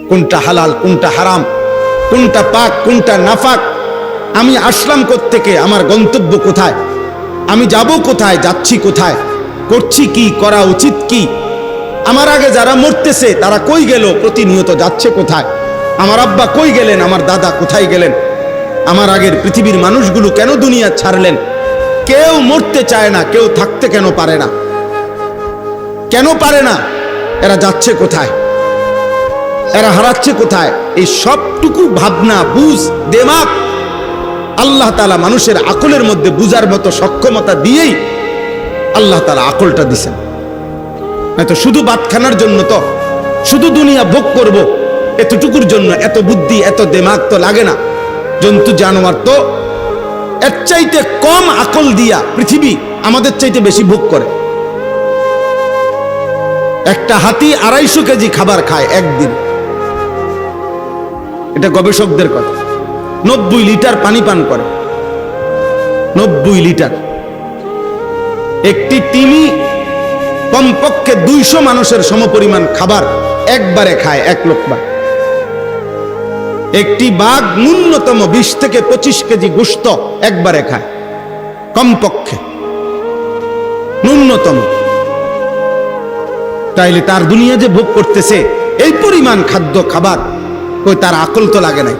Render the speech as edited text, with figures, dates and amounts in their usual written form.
কোনটা হালাল কোনটা হারাম, কোনটা পাক কোনটা নাফাক, আমি আসলাম কোত্থেকে, আমার গন্তব্য কোথায়, আমি যাব কোথায়, যাচ্ছি কোথায়, করছি কি, করা উচিত কি, আমার আগে যারা মরতেছে তারা কই গেল, প্রতিনিয়ত যাচ্ছে কোথায়, আমার আব্বা কই গেলেন, আমার দাদা কোথায় গেলেন, আমার আগের পৃথিবীর মানুষগুলো কেন দুনিয়া ছাড়লেন, কেউ মরতে চায় না, কেউ থাকতে কেন পারে না, কেন পারে না, এরা যাচ্ছে কোথায়, এরা হারাচ্ছে কোথায়, এই সবটুকু ভাবনা বুঝ দেমাগ আল্লাহ তাআলা মানুষের আকলের মধ্যে বুঝার মতো সক্ষমতা দিয়েই আল্লাহ তাআলা আকলটা দিছেন। নয়তো শুধু ভাত খানার জন্য তো, শুধু দুনিয়া ভোগ করব এতটুকুর জন্য এত বুদ্ধি এত দেমাগ তো লাগে না। জন্তু জানোয়ার তো এর চাইতে কম আকল দিয়া পৃথিবী আমাদের চাইতে বেশি ভোগ করে। একটা হাতি 250 কেজি খাবার খায় একদিন, এটা গবেষকদের কথা। 90 লিটার পানি পান করে, 90 লিটার। একটি তিমি কমপক্ষে 200 মানুষের সমপরিমাণ খাবার একবারে খায়, এক লোকমা। একটি বাঘ ন্যূনতম 20 থেকে 25 কেজি গোশত একবারে খায়, কমপক্ষে ন্যূনতম। তাইলে তার দুনিয়া যে ভোগ করতেছে এই পরিমাণ খাদ্য খাবার, কই তার আকল তো লাগে নাই।